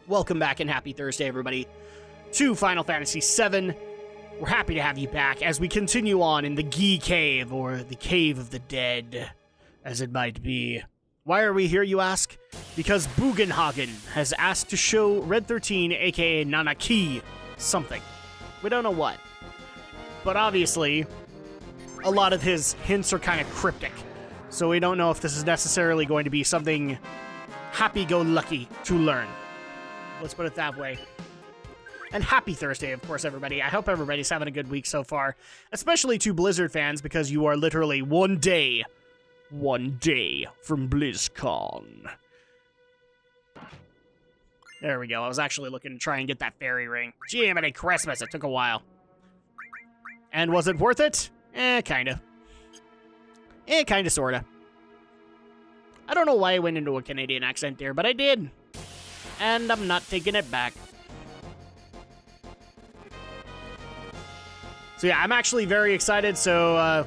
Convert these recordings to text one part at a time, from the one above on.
Welcome back and happy Thursday, everybody, to Final Fantasy VII. We're happy to have you back as we continue on in the Gi Cave, or the Cave of the Dead, as it might be. Why are we here, you ask? Because Bugenhagen has asked to show Red 13, aka Nanaki, something. We don't know what. But obviously, a lot of his hints are kind of cryptic. So we don't know if this is necessarily going to be something happy-go-lucky to learn. Let's put it that way. And happy Thursday, of course, everybody. I hope everybody's having a good week so far. Especially to Blizzard fans, because you are literally one day from BlizzCon. There we go. I was actually looking to try and get that fairy ring. Gee, many Christmas. It took a while. And was it worth it? Kinda. Kinda, sorta. I don't know why I went into a Canadian accent there, but I did. And I'm not taking it back. So yeah, I'm actually very excited, so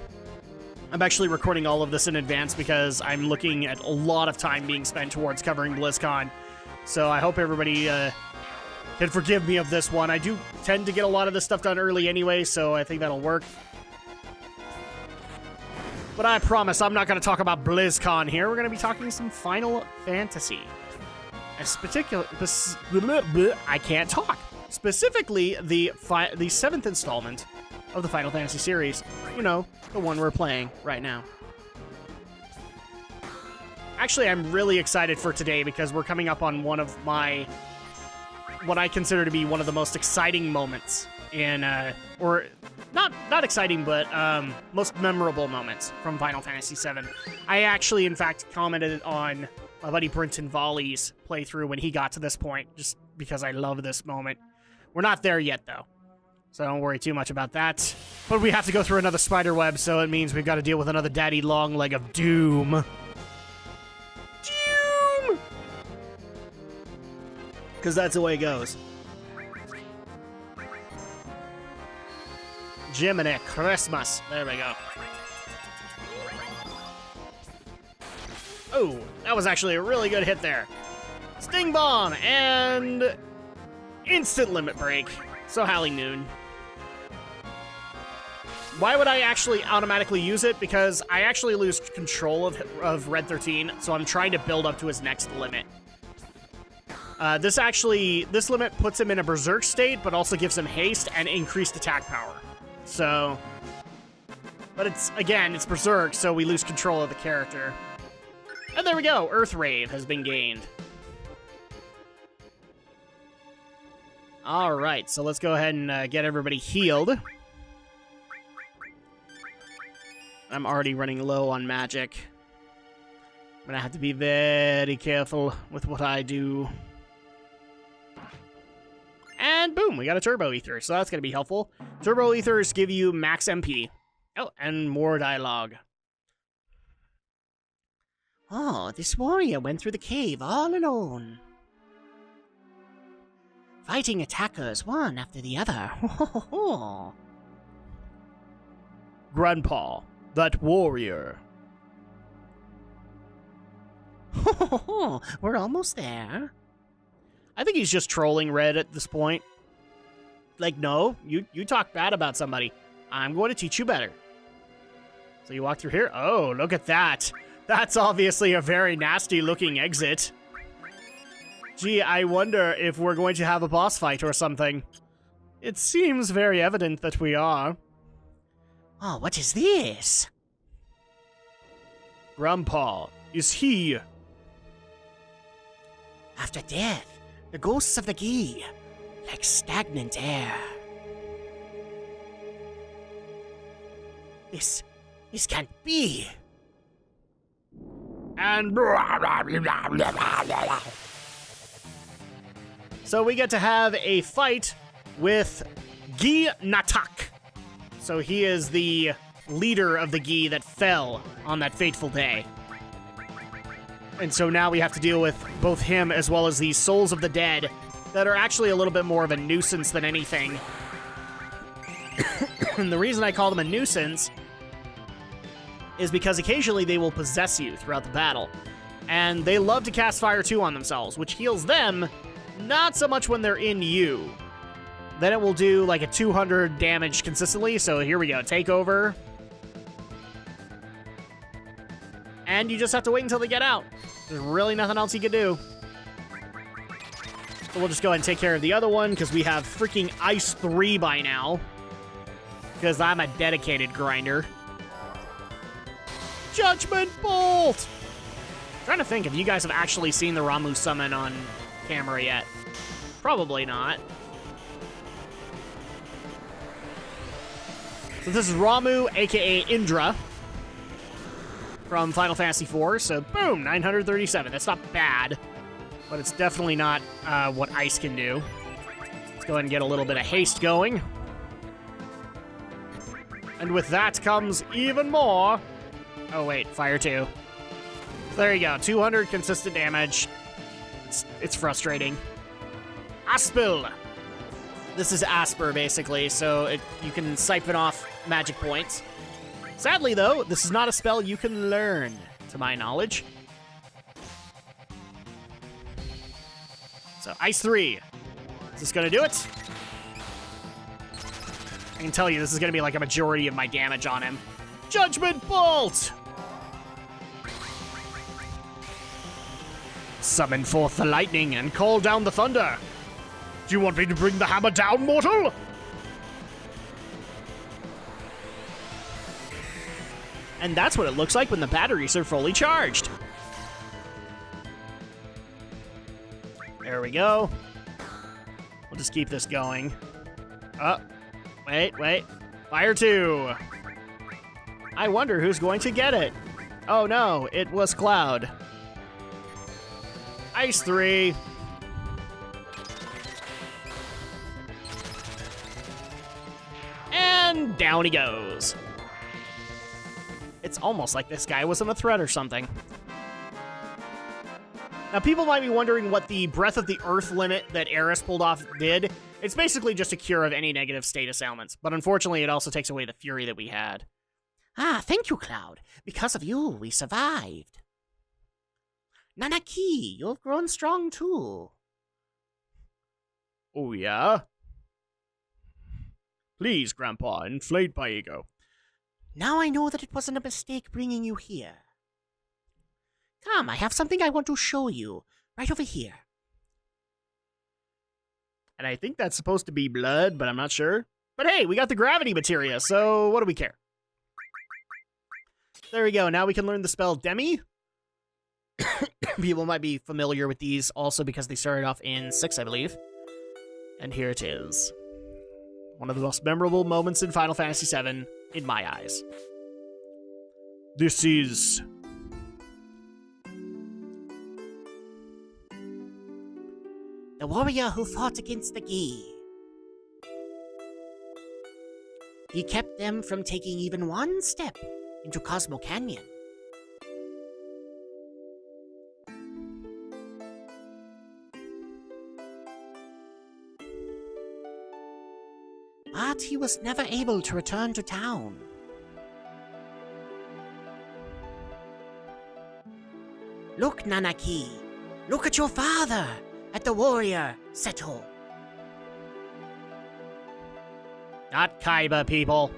I'm actually recording all of this in advance because I'm looking at a lot of time being spent towards covering BlizzCon. So I hope everybody can forgive me of this one. I do tend to get a lot of this stuff done early anyway, so I think that'll work. But I promise I'm not going to talk about BlizzCon here. We're going to be talking some Final Fantasy. I can't talk. Specifically, the 7th installment of the Final Fantasy series. You know, the one we're playing right now. Actually, I'm really excited for today because we're coming up on one of my, what I consider to be one of the most exciting moments in, or not exciting, but most memorable moments from Final Fantasy VII. I actually, in fact, commented on my buddy Brenton Volley's playthrough when he got to this point, just because I love this moment. We're not there yet, though, so don't worry too much about that. But we have to go through another spider web, so it means we've got to deal with another daddy long leg of doom. Doom! Because that's the way it goes. Jiminy Christmas. There we go. Oh, that was actually a really good hit there. Sting Bomb and instant limit break. So Howling Noon. Why would I actually automatically use it? Because I actually lose control of Red 13, so I'm trying to build up to his next limit. This limit puts him in a berserk state, but also gives him haste and increased attack power. So, but it's berserk, so we lose control of the character. And there we go, Earth Rave has been gained. Alright, so let's go ahead and get everybody healed. I'm already running low on magic. I'm gonna have to be very careful with what I do. And boom, we got a Turbo Ether, so that's gonna be helpful. Turbo Ethers give you max MP. Oh, and more dialogue. Oh, this warrior went through the cave all alone, fighting attackers one after the other. Grandpa, that warrior. We're almost there. I think he's just trolling Red at this point. Like, no, you talk bad about somebody. I'm going to teach you better. So you walk through here. Oh, look at that. That's obviously a very nasty-looking exit. Gee, I wonder if we're going to have a boss fight or something. It seems very evident that we are. Oh, what is this? Grandpa, is he? After death, the ghosts of the Gi, like stagnant air. This can't be. And so we get to have a fight with Gi Natak. So he is the leader of the Gi that fell on that fateful day. And so now we have to deal with both him as well as these souls of the dead that are actually a little bit more of a nuisance than anything. And the reason I call them a nuisance is because occasionally they will possess you throughout the battle. And they love to cast Fire 2 on themselves, which heals them, Not so much when they're in you. Then it will do like a 200 damage consistently. So here we go. Take over. And you just have to wait until they get out. There's really nothing else you can do. So we'll just go ahead and take care of the other one because we have freaking Ice 3 by now. Because I'm a dedicated grinder. Judgment Bolt! I'm trying to think if you guys have actually seen the Ramuh summon on camera yet. Probably not. So this is Ramuh, aka Indra, from Final Fantasy IV. So boom, 937. That's not bad, but it's definitely not what Ice can do. Let's go ahead and get a little bit of haste going. And with that comes even more. Oh wait, Fire 2. There you go, 200 consistent damage. It's frustrating. Aspil! This is Asper, basically, so you can siphon off magic points. Sadly, though, this is not a spell you can learn, to my knowledge. So, Ice 3. Is this gonna do it? I can tell you this is gonna be like a majority of my damage on him. Judgment Bolt! Summon forth the lightning and call down the thunder. Do you want me to bring the hammer down, mortal? And that's what it looks like when the batteries are fully charged. There we go. We'll just keep this going. Oh, wait. Fire 2. I wonder who's going to get it. Oh no, it was Cloud. Ice 3. And down he goes. It's almost like this guy wasn't a threat or something. Now, people might be wondering what the Breath of the Earth limit that Eris pulled off did. It's basically just a cure of any negative status ailments, but unfortunately it also takes away the fury that we had. Ah, thank you, Cloud. Because of you, we survived. Nanaki, you've grown strong too. Oh, yeah? Please, Grandpa, inflate my ego. Now I know that it wasn't a mistake bringing you here. Come, I have something I want to show you. Right over here. And I think that's supposed to be blood, but I'm not sure. But hey, we got the gravity materia, so what do we care? There we go. Now we can learn the spell Demi. People might be familiar with these also because they started off in 6, I believe. And here it is. One of the most memorable moments in Final Fantasy VII, in my eyes. This is... the warrior who fought against the Gi. He kept them from taking even one step into Cosmo Canyon. But he was never able to return to town. Look, Nanaki. Look at your father. At the warrior, Seto. Not Kaiba, people.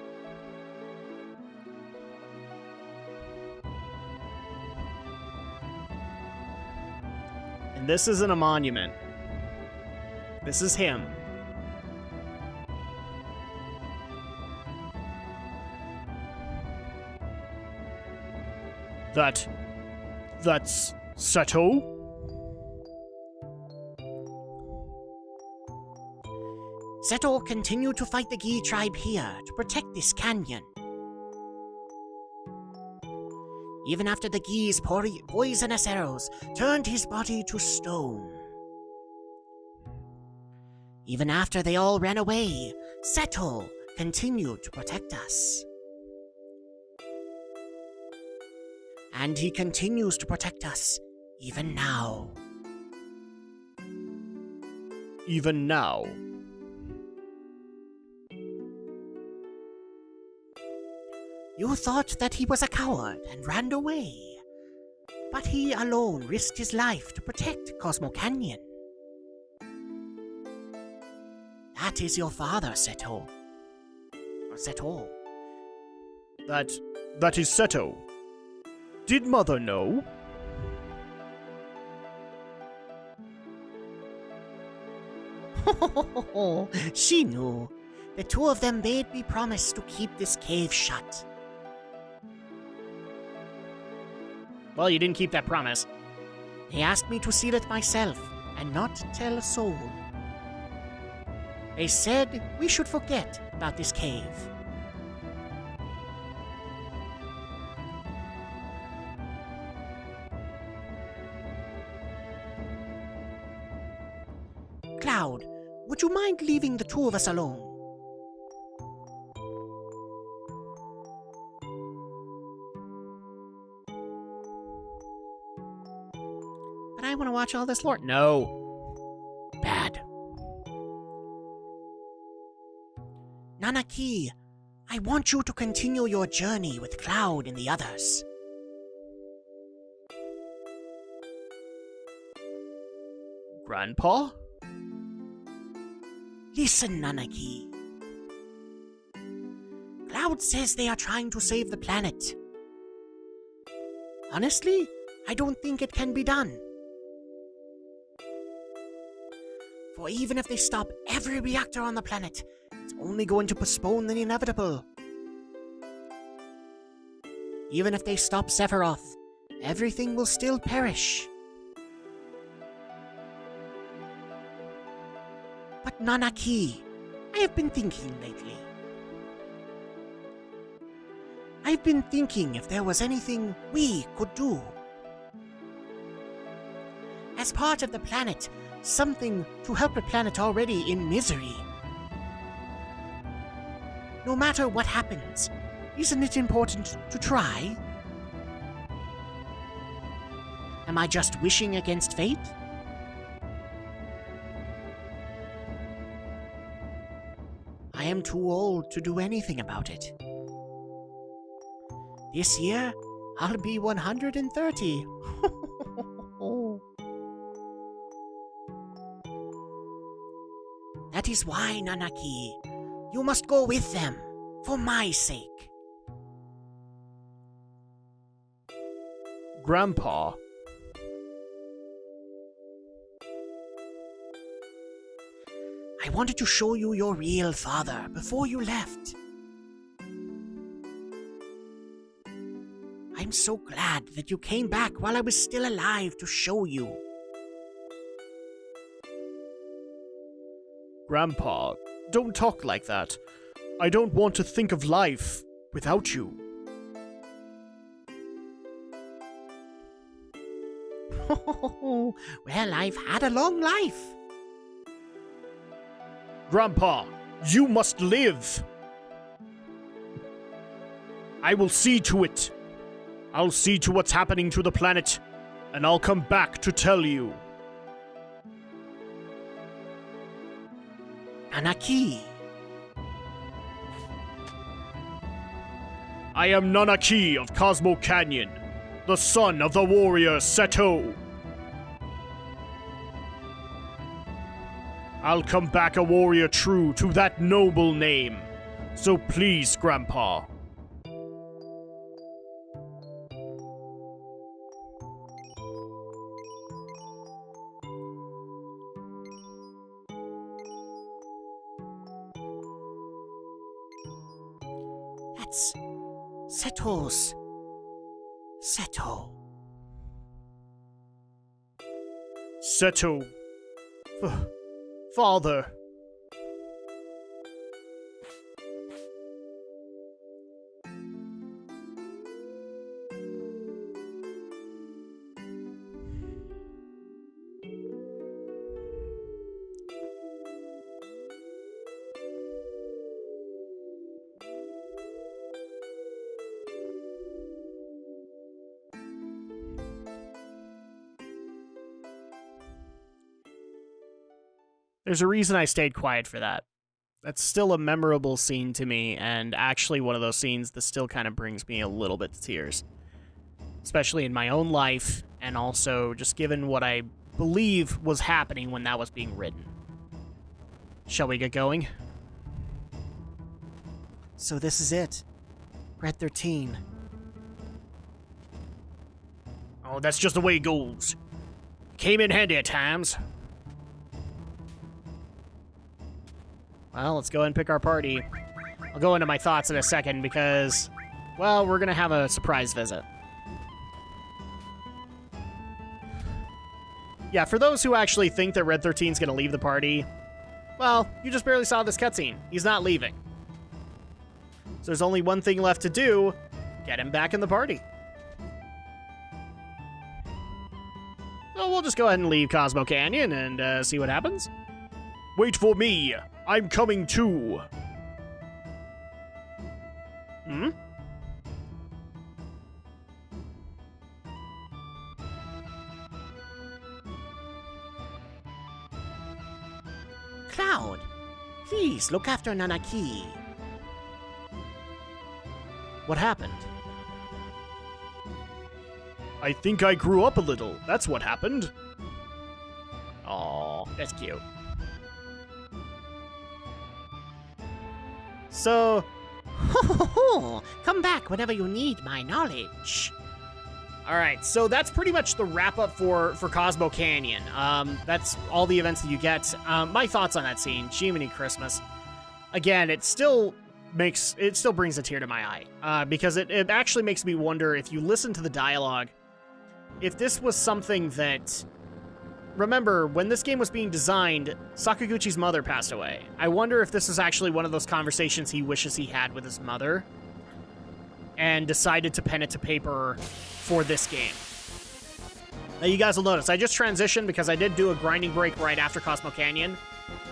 And this isn't a monument. This is him. That's Seto? Seto continued to fight the Gi tribe here to protect this canyon. Even after the Gi's poisonous arrows turned his body to stone. Even after they all ran away, Seto continued to protect us. And he continues to protect us, even now. Even now. You thought that he was a coward and ran away. But he alone risked his life to protect Cosmo Canyon. That is your father, Seto. Or Seto. That is Seto. Did Mother know? She knew. The two of them made me promise to keep this cave shut. Well, you didn't keep that promise. They asked me to seal it myself and not tell a soul. They said we should forget about this cave. Cloud, would you mind leaving the two of us alone? But I want to watch all this lore. No. Bad. Nanaki, I want you to continue your journey with Cloud and the others. Grandpa? Listen, Nanaki. Cloud says they are trying to save the planet. Honestly, I don't think it can be done. For even if they stop every reactor on the planet, it's only going to postpone the inevitable. Even if they stop Sephiroth, everything will still perish. But Nanaki, I have been thinking lately. I've been thinking if there was anything we could do. As part of the planet, something to help a planet already in misery. No matter what happens, isn't it important to try? Am I just wishing against fate? I am too old to do anything about it. This year, I'll be 130. That is why, Nanaki, you must go with them, for my sake. Grandpa? I wanted to show you your real father before you left. I'm so glad that you came back while I was still alive to show you. Grandpa, don't talk like that. I don't want to think of life without you. Well, I've had a long life. Grandpa, you must live. I will see to it. I'll see to what's happening to the planet, and I'll come back to tell you. Nanaki. I am Nanaki of Cosmo Canyon, the son of the warrior Seto. I'll come back a warrior true to that noble name. So please, Grandpa. That's Seto's. Seto. Seto. Father. There's a reason I stayed quiet for that. That's still a memorable scene to me, and actually one of those scenes that still kind of brings me a little bit to tears. Especially in my own life, and also just given what I believe was happening when that was being written. Shall we get going? So this is it. Red 13. Oh, that's just the way it goes. Came in handy at times. Well, let's go ahead and pick our party. I'll go into my thoughts in a second because, well, we're gonna have a surprise visit. Yeah, for those who actually think that Red 13's gonna leave the party, well, you just barely saw this cutscene. He's not leaving. So there's only one thing left to do, get him back in the party. So we'll just go ahead and leave Cosmo Canyon and see what happens. Wait for me, I'm coming too. Hmm? Cloud, please look after Nanaki. What happened? I think I grew up a little. That's what happened. Aw, that's cute. So, Come back whenever you need my knowledge. alright, so that's pretty much the wrap-up for Cosmo Canyon. That's all the events that you get. My thoughts on that scene, Jiminy Christmas. Again, it still brings a tear to my eye, because it actually makes me wonder, if you listen to the dialogue, if this was something that... Remember, when this game was being designed, Sakaguchi's mother passed away. I wonder if this is actually one of those conversations he wishes he had with his mother, and decided to pen it to paper for this game. Now, you guys will notice, I just transitioned because I did do a grinding break right after Cosmo Canyon,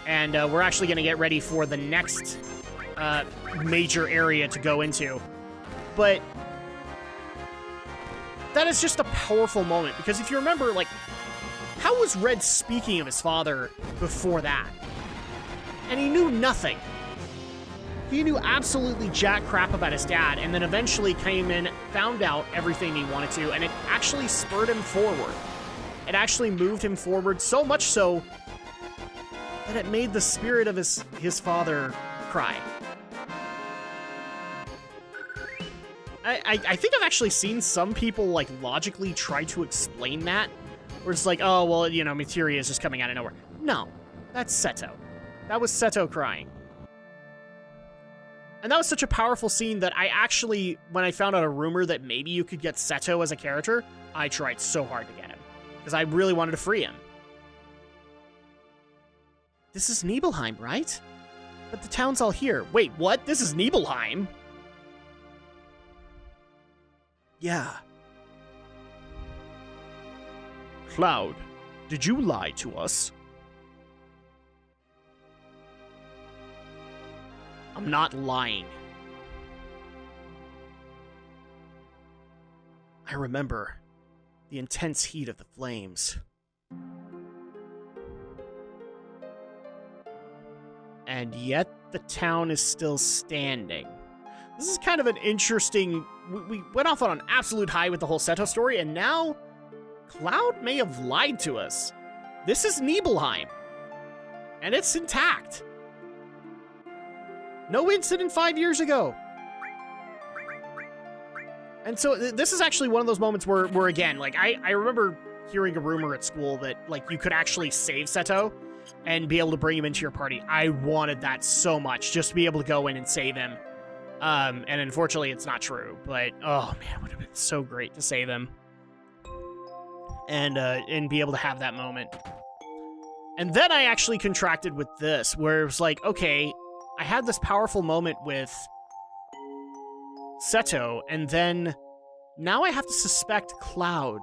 and we're actually going to get ready for the next major area to go into. But that is just a powerful moment, because if you remember, like, how was Red speaking of his father before that? And he knew nothing. He knew absolutely jack crap about his dad, and then eventually came in, found out everything he wanted to, and it actually spurred him forward. It actually moved him forward, so much so that it made the spirit of his father cry. I think I've actually seen some people, like, logically try to explain that, where it's like, oh, well, you know, materia is just coming out of nowhere. No, that's Seto. That was Seto crying. And that was such a powerful scene that I actually, when I found out a rumor that maybe you could get Seto as a character, I tried so hard to get him, because I really wanted to free him. This is Nibelheim, right? But the town's all here. Wait, what? This is Nibelheim? Yeah. Cloud, did you lie to us? I'm not lying. I remember the intense heat of the flames. And yet the town is still standing. This is kind of an interesting... We went off on an absolute high with the whole Seto story, and now Cloud may have lied to us. This is Nibelheim, and it's intact. No incident 5 years ago. And so this is actually one of those moments where again, like, I remember hearing a rumor at school that, like, you could actually save Seto and be able to bring him into your party. I wanted that so much, just to be able to go in and save him. And unfortunately, it's not true, but, oh man, it would have been so great to save him. And be able to have that moment. And then I actually contracted with this, where it was like, okay, I had this powerful moment with Seto, and then now I have to suspect Cloud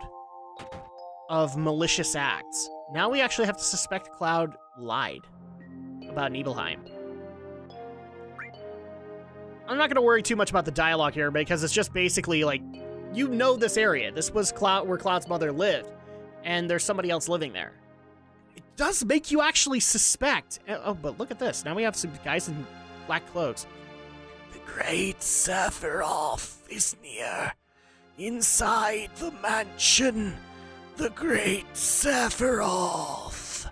of malicious acts. Now we actually have to suspect Cloud lied about Nibelheim. I'm not going to worry too much about the dialogue here, because it's just basically like, you know this area. This was where Cloud's mother lived, and there's somebody else living there. It does make you actually suspect. Oh, but look at this. Now we have some guys in black clothes. The great Sephiroth is near. Inside the mansion, the great Sephiroth.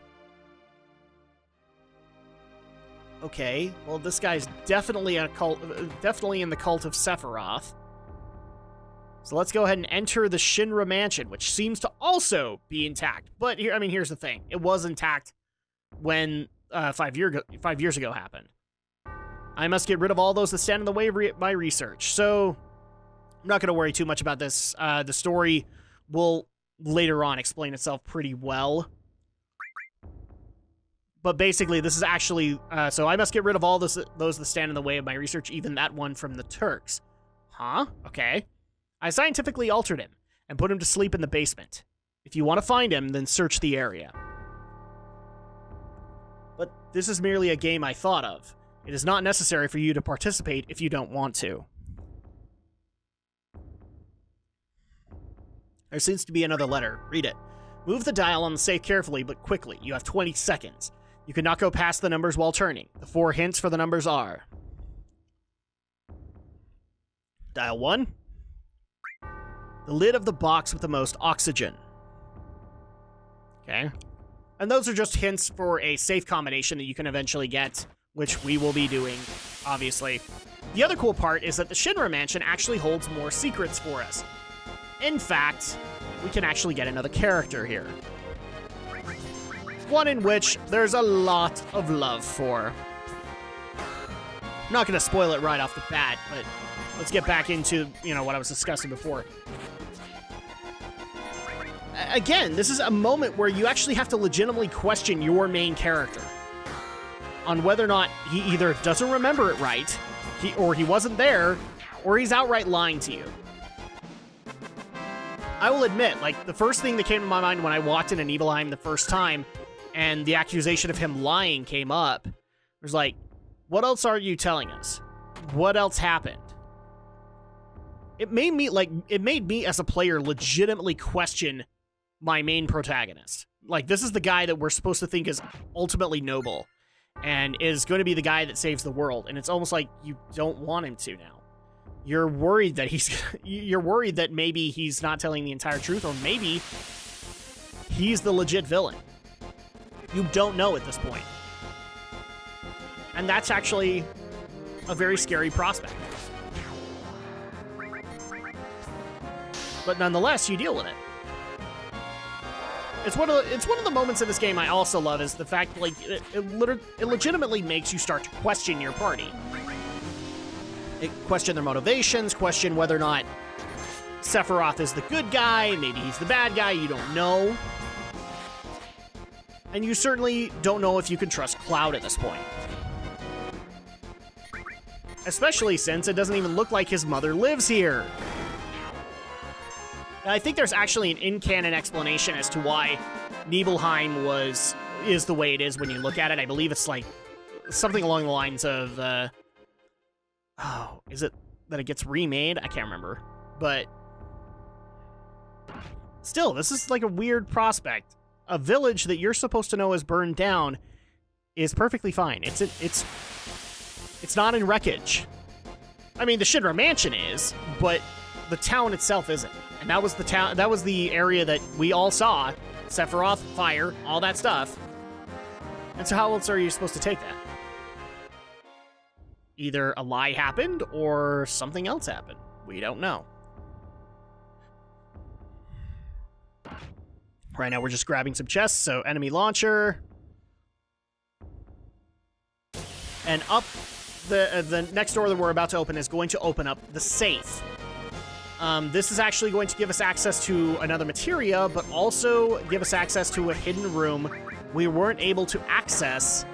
Okay, well, this guy's definitely in the cult of Sephiroth. So let's go ahead and enter the Shinra Mansion, which seems to also be intact. But here, I mean, here's the thing: it was intact when 5 years ago happened. I must get rid of all those that stand in the way of my research. So I'm not going to worry too much about this. The story will later on explain itself pretty well. But basically, this is actually... so I must get rid of all those that stand in the way of my research, even that one from the Turks. Huh? Okay. I scientifically altered him and put him to sleep in the basement. If you want to find him, then search the area. But this is merely a game I thought of. It is not necessary for you to participate if you don't want to. There seems to be another letter. Read it. Move the dial on the safe carefully, but quickly. You have 20 seconds. You cannot go past the numbers while turning. The 4 hints for the numbers are... Dial 1. The lid of the box with the most oxygen. Okay. And those are just hints for a safe combination that you can eventually get, which we will be doing, obviously. The other cool part is that the Shinra Mansion actually holds more secrets for us. In fact, we can actually get another character here. One in which there's a lot of love for. I'm not going to spoil it right off the bat, but let's get back into, what I was discussing before. Again, this is a moment where you actually have to legitimately question your main character on whether or not he either doesn't remember it right, or he wasn't there, or he's outright lying to you. I will admit, the first thing that came to my mind when I walked into Nibelheim the first time and the accusation of him lying came up, was like, what else are you telling us? What else happened? It made me as a player legitimately question my main protagonist. This is the guy that we're supposed to think is ultimately noble and is going to be the guy that saves the world, and it's almost like you don't want him to now. You're worried that maybe he's not telling the entire truth, or maybe he's the legit villain. You don't know at this point. And that's actually a very scary prospect. But nonetheless, you deal with it. It's one of the moments in this game I also love, is the fact it legitimately makes you start to question your party. Question their motivations, question whether or not Sephiroth is the good guy, maybe he's the bad guy, you don't know. And you certainly don't know if you can trust Cloud at this point. Especially since it doesn't even look like his mother lives here. And I think there's actually an in-canon explanation as to why Nibelheim is the way it is when you look at it. I believe it's something along the lines of... is it that it gets remade? I can't remember. But still, this is a weird prospect. A village that you're supposed to know is burned down is perfectly fine. It's not in wreckage. I mean, the Shinra Mansion is, but the town itself isn't. And that was the area that we all saw. Sephiroth, fire, all that stuff. And so how else are you supposed to take that? Either a lie happened or something else happened. We don't know. Right now we're just grabbing some chests, so enemy launcher. And up the next door that we're about to open is going to open up the safe. This is actually going to give us access to another materia, but also give us access to a hidden room we weren't able to access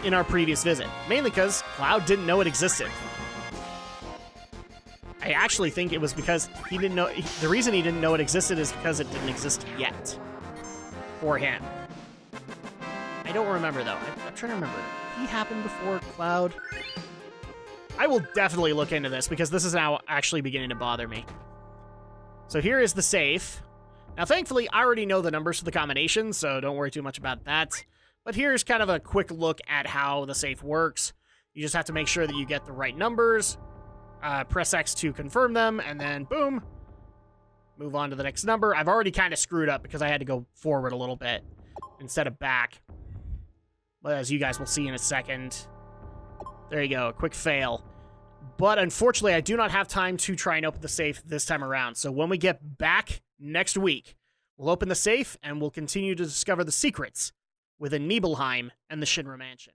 in our previous visit, mainly because Cloud didn't know it existed. I actually think it was because he didn't know. The reason he didn't know it existed is because it didn't exist yet for him. I don't remember though. I'm trying to remember. Did he happen before Cloud? I will definitely look into this because this is now actually beginning to bother me. So here is the safe. Now, thankfully, I already know the numbers for the combinations, so don't worry too much about that. But here's kind of a quick look at how the safe works. You just have to make sure that you get the right numbers, press X to confirm them, and then boom, move on to the next number. I've already kind of screwed up because I had to go forward a little bit instead of back. as you guys will see in a second. There you go, a quick fail. But unfortunately, I do not have time to try and open the safe this time around. So when we get back next week, we'll open the safe and we'll continue to discover the secrets within Nibelheim and the Shinra Mansion.